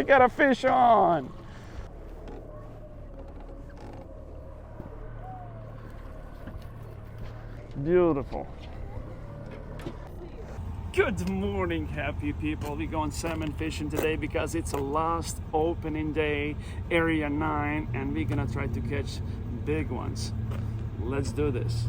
got a fish on. Beautiful. Good morning, happy people. We're going salmon fishing today because it's a last opening day, area 9, and we're gonna try to catch big ones. Let's do this.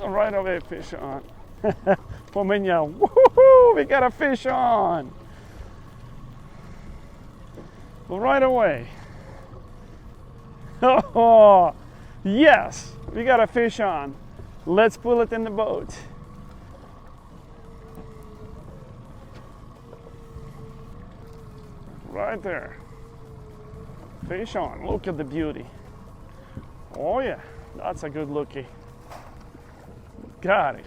Right away, fish on. Pomenja, woohoo, we got a fish on. Right away. Oh, yes, we got a fish on. Let's pull it in the boat. Right there. Fish on, look at the beauty. Oh yeah, that's a good lookie. Got it.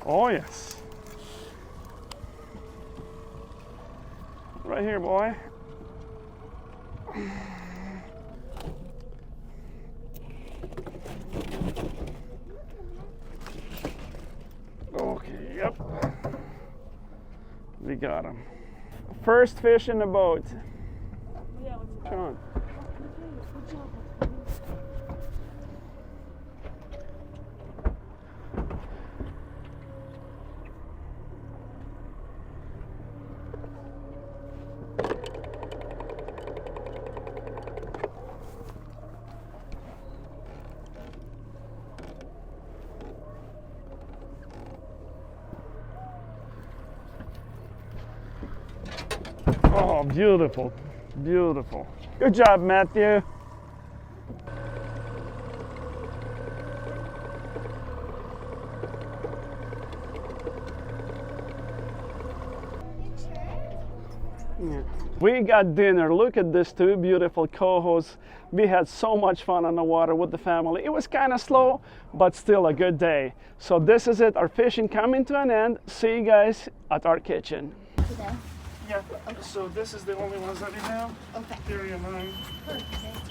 Oh yes. Right here, boy. Okay, yep. We got him. First fish in the boat. Yeah, what's it? Sean. Good job. Oh, beautiful, beautiful. Good job, Matthew. Yeah. We got dinner. Look at these two beautiful cohos. We had so much fun on the water with the family. It was kind of slow, but still a good day. So this is it. Our fishing coming to an end. See you guys at our kitchen. Today? Yeah, so this is the only ones that we have. Okay. Area 9. Perfect.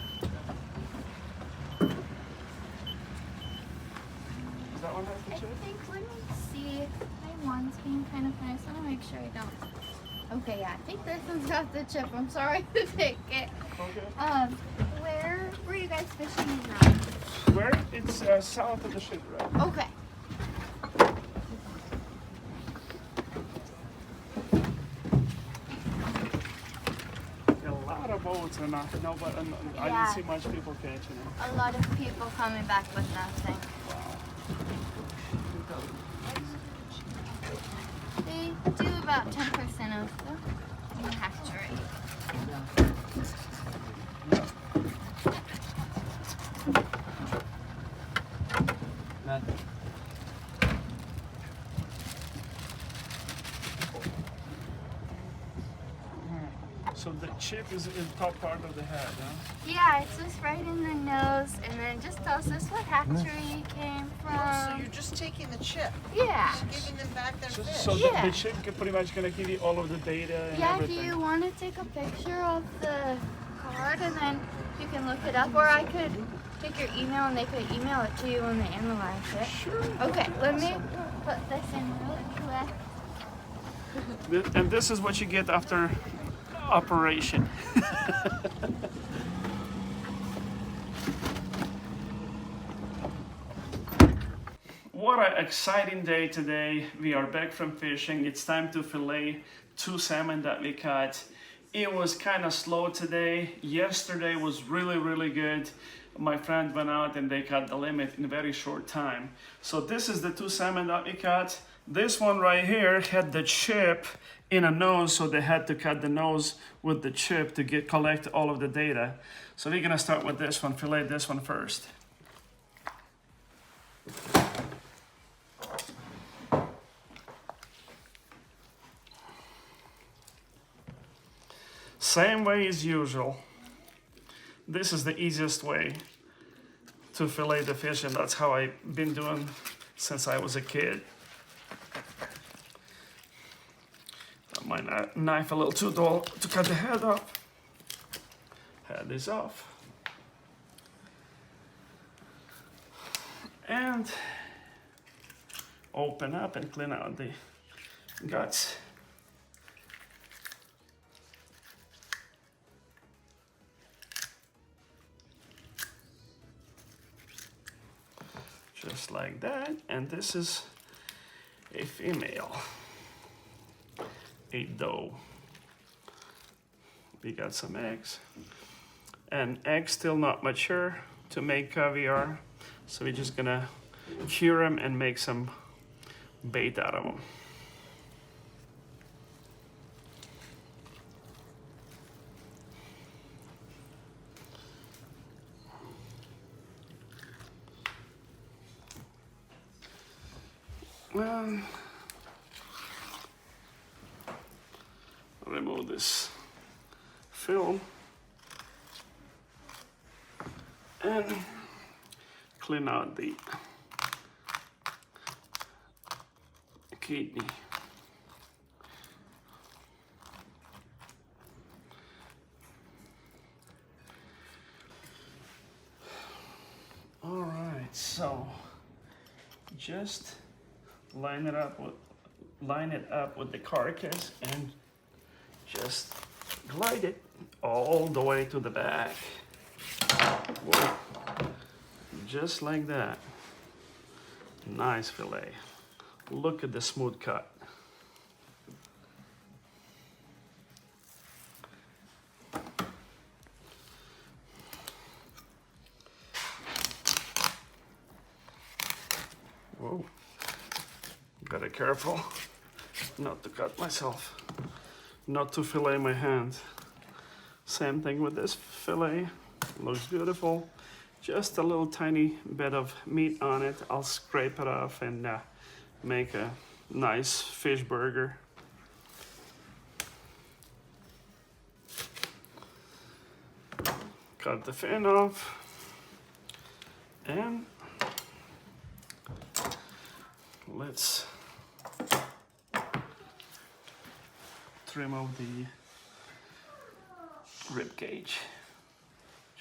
Is that one has the I chip? think, let me see. My one's being kind of funny. I just want to make sure I don't. Okay, yeah, I think this one's got the chip. I'm sorry to take it. Okay. Where were you guys fishing now? Where? It's south of the shipwreck. Okay. A lot of boats and no, but I Yeah. didn't see much people catching it. A lot of people coming back with nothing. They do about 10% of the hatch rate. So chip is in the top part of the head, huh? Yeah, it's just right in the nose, and then it just tells us what hatchery it came So from. you're just taking the chip. Yeah. Just giving them back their fish. So Yeah. the chip can pretty much gonna give you all of the data and Yeah, do everything. you want to take a picture of the card and then you can look it up, or I could take your email and they could email it to you when they analyze it. Sure. Okay, let me put this in real quick. And this is what you get after operation. What an exciting day today. We are back from fishing. It's time to fillet 2 salmon that we caught. It was kind of slow today. Yesterday was really good. My friend went out and they caught the limit in a very short time. So this is the 2 salmon that we caught. This one right here had the chip in a nose, so they had to cut the nose with the chip to collect all of the data. So we're gonna start with this one, fillet this one first. Same way as usual. This is the easiest way to fillet the fish, and that's how I've been doing since I was a kid. My knife a little too dull to cut the head off. Head is off. And open up and clean out the guts. Just like that. And this is a female. A doe. We got some eggs, and eggs still not mature to make caviar, so we're just gonna cure them and make some bait out of them. Remove this film and clean out the kidney. All right, so just line it up with the carcass and just glide it all the way to the back. Whoa. Just like that. Nice fillet. Look at the smooth cut. Whoa. Gotta be careful not to cut myself. Not to fillet my hand. Same thing with this fillet. Looks beautiful. Just a little tiny bit of meat on it. I'll scrape it off and make a nice fish burger. Cut the fin off. And let's trim off the rib cage.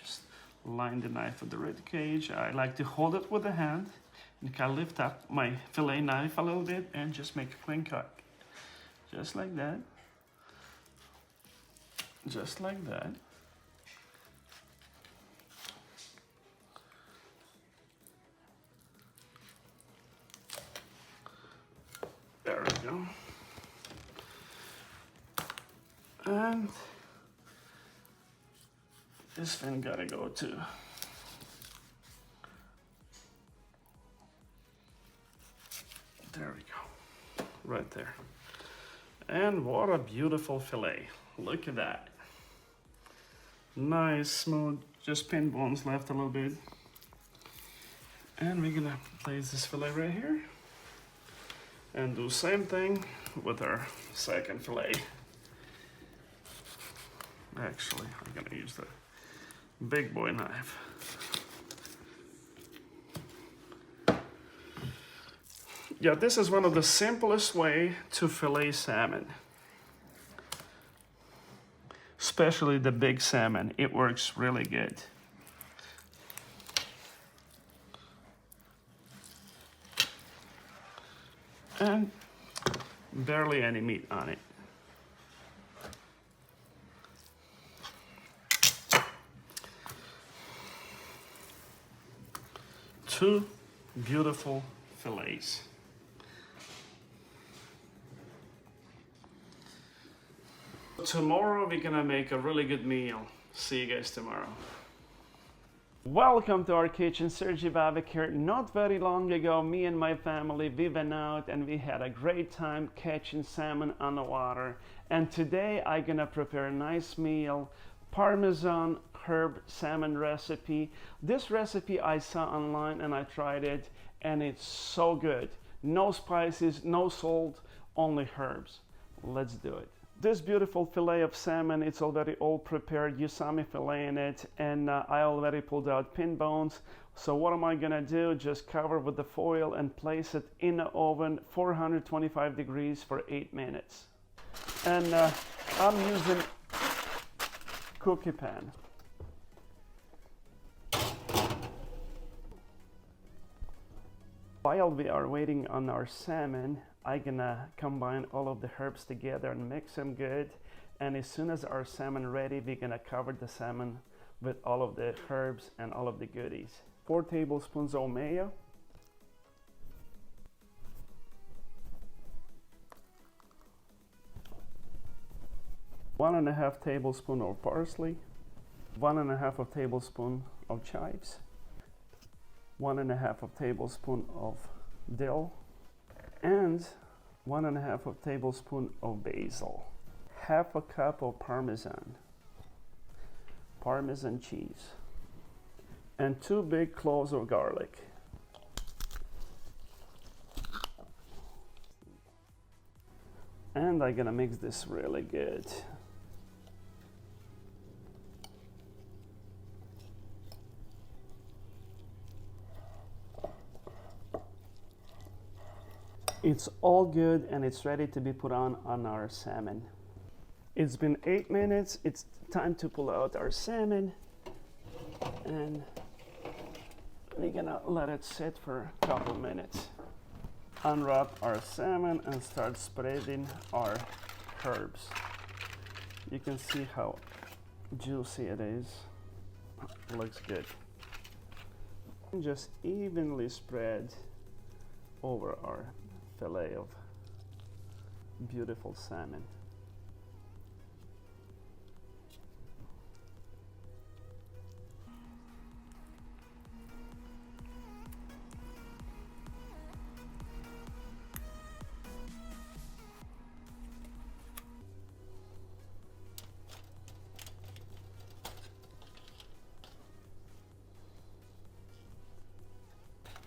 Just line the knife with the rib cage. I like to hold it with the hand and kind of lift up my fillet knife a little bit and just make a clean cut. Just like that. Just like that. There we go. And this fin gotta go too. There we go. Right there. And what a beautiful fillet. Look at that. Nice, smooth, just pin bones left a little bit. And we're gonna place this fillet right here. And do same thing with our second fillet. Actually, I'm gonna use the big boy knife. Yeah, this is one of the simplest way to fillet salmon. Especially the big salmon, it works really good. And barely any meat on it. Two beautiful fillets. Tomorrow we're gonna make a really good meal. See you guys tomorrow. Welcome to our kitchen. Sergi Babik here. Not very long ago, me and my family, we went out and we had a great time catching salmon on the water. And today I'm gonna prepare a nice meal, Parmesan herb salmon recipe. This recipe I saw online and I tried it, and it's so good. No spices, no salt, only herbs. Let's do it. This beautiful fillet of salmon, it's already all prepared. You saw me filleting it, and I already pulled out pin bones. So what am I gonna do? Just cover with the foil and place it in the oven, 425 degrees for 8 minutes. And I'm using cookie pan. While we are waiting on our salmon, I'm gonna combine all of the herbs together and mix them good. And as soon as our salmon ready, we're gonna cover the salmon with all of the herbs and all of the goodies. 4 tablespoons of mayo. 1.5 tablespoons of parsley. 1.5 tablespoon of chives. 1.5 tablespoon of dill. And 1.5 tablespoon of basil. 1/2 cup of Parmesan cheese, and 2 big cloves of garlic. And I'm gonna mix this really good. It's all good and it's ready to be put on our salmon. It's been 8 minutes. It's time to pull out our salmon, and we're gonna let it sit for a couple minutes. Unwrap our salmon and start spreading our herbs. You can see how juicy it is. It looks good. And just evenly spread over our fillet of beautiful salmon.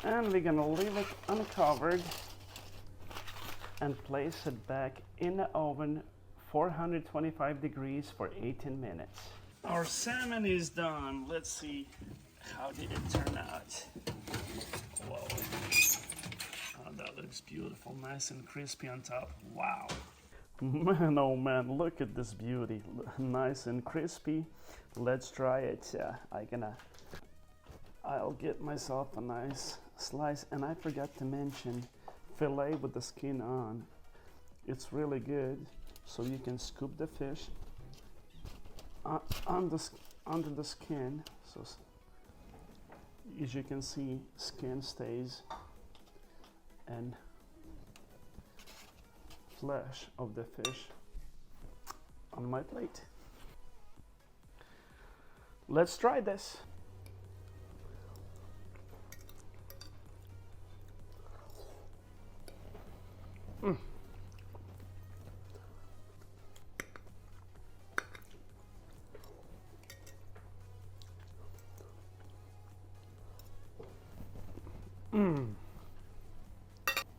And we're gonna leave it uncovered and place it back in the oven, 425 degrees for 18 minutes. Our salmon is done. Let's see, how did it turn out? Whoa. Oh, that looks beautiful, nice and crispy on top. Wow. Man, oh man, look at this beauty. Nice and crispy. Let's try it. I'll get myself a nice slice, and I forgot to mention fillet with the skin on. It's really good, so you can scoop the fish under the skin. So as you can see, skin stays and flesh of the fish on my plate. Let's try this.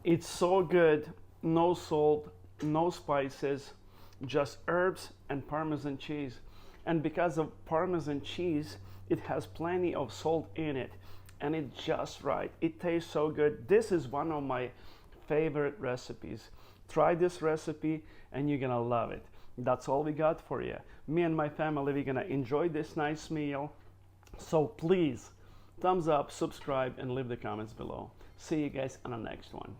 It's so good. No salt, no spices, just herbs and Parmesan cheese. And because of Parmesan cheese, it has plenty of salt in it, and it's just right. It tastes so good. This is one of my favorite recipes. Try this recipe and you're gonna love it. That's all we got for you. Me and my family, we're gonna enjoy this nice meal. So please, thumbs up, subscribe, and leave the comments below. See you guys on the next one.